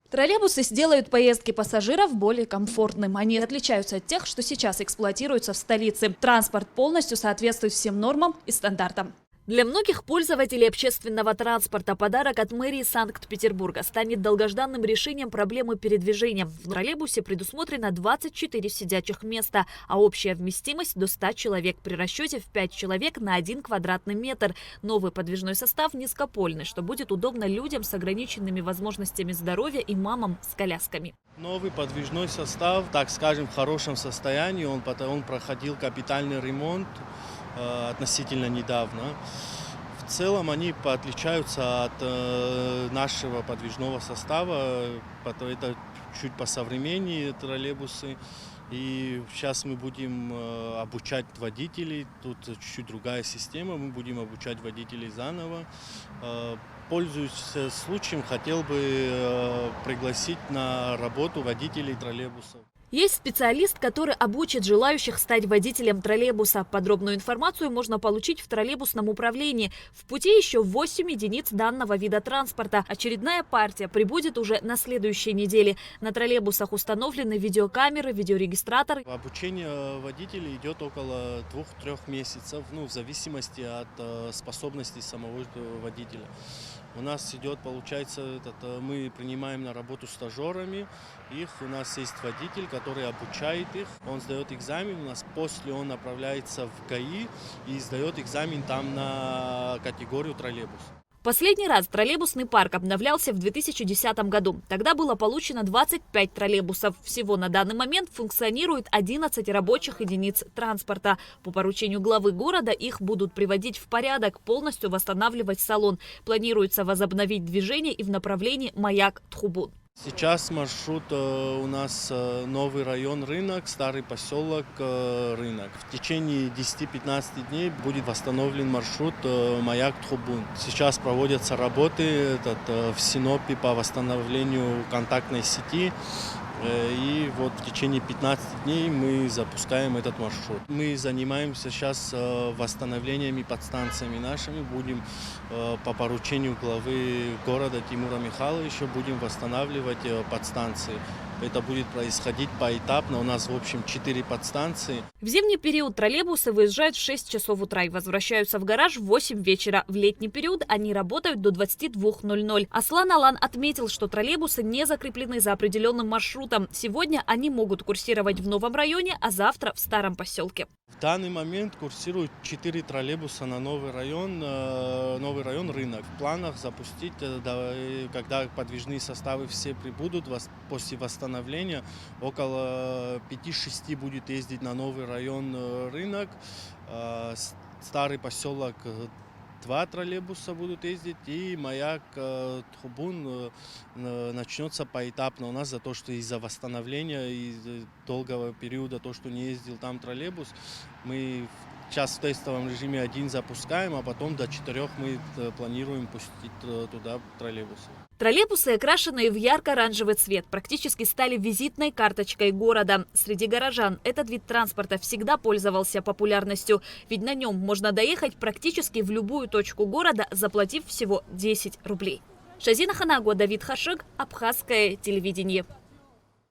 Троллейбусы сделают поездки пассажиров более комфортным. Они отличаются от тех, что сейчас эксплуатируются в столице. Транспорт полностью соответствует всем нормам и стандартам. Для многих пользователей общественного транспорта подарок от мэрии Санкт-Петербурга станет долгожданным решением проблемы передвижения. В троллейбусе предусмотрено 24 сидячих места, а общая вместимость до 100 человек при расчете в 5 человек на 1 квадратный метр. Новый подвижной состав низкопольный, что будет удобно людям с ограниченными возможностями здоровья и мамам с колясками. Новый подвижной состав, так скажем, в хорошем состоянии. Он проходил капитальный ремонт относительно недавно. В целом они отличаются от нашего подвижного состава. Это чуть посовременнее троллейбусы. И сейчас мы будем обучать водителей. Тут чуть-чуть другая система. Мы будем обучать водителей заново. Пользуясь случаем, хотел бы пригласить на работу водителей троллейбусов. Есть специалист, который обучит желающих стать водителем троллейбуса. Подробную информацию можно получить в троллейбусном управлении. В пути еще 8 единиц данного вида транспорта. Очередная партия прибудет уже на следующей неделе. На троллейбусах установлены видеокамеры, видеорегистратор. Обучение водителей идет около 2-3 месяцев, в зависимости от способностей самого водителя. У нас идет, получается, мы принимаем на работу стажерами. У нас есть водитель, который обучает их. Он сдает экзамен, после он направляется в ГАИ и сдает экзамен там на категорию троллейбус. Последний раз троллейбусный парк обновлялся в 2010 году. Тогда было получено 25 троллейбусов. Всего на данный момент функционирует 11 рабочих единиц транспорта. По поручению главы города их будут приводить в порядок, полностью восстанавливать салон. Планируется возобновить движение и в направлении Маяк-Тхубун. Сейчас маршрут у нас новый район Рынок, старый поселок Рынок. В течение 10-15 дней будет восстановлен маршрут Маяк-Тхубун. Сейчас проводятся работы в Синопе по восстановлению контактной сети. И вот в течение 15 дней мы запускаем этот маршрут. Мы занимаемся сейчас восстановлениями подстанциями нашими. Будем по поручению главы города Тимура Михайловича будем восстанавливать подстанции. Это будет происходить поэтапно. У нас, в общем, 4 подстанции. В зимний период троллейбусы выезжают в 6 часов утра и возвращаются в гараж в 8 вечера. В летний период они работают до 22:00. Аслан Алан отметил, что троллейбусы не закреплены за определенным маршрутом. Сегодня они могут курсировать в новом районе, а завтра в старом поселке. В данный момент курсируют 4 троллейбуса на новый район Рынок. В планах запустить, когда подвижные составы все прибудут, после восстановления около 5-6 будет ездить на новый район Рынок. Старый поселок 2 троллейбуса будут ездить, и Маяк-Тхубун начнется поэтапно у нас за то, что из-за восстановления и долгого периода, то, что не ездил там троллейбус, мы сейчас в тестовом режиме 1 запускаем, а потом до 4 мы планируем пустить туда троллейбусы. Троллейбусы, окрашенные в ярко-оранжевый цвет, практически стали визитной карточкой города. Среди горожан этот вид транспорта всегда пользовался популярностью, ведь на нем можно доехать практически в любую точку города, заплатив всего 10 рублей. Шазина Ханагова, Давид Хашиг, Абхазское телевидение.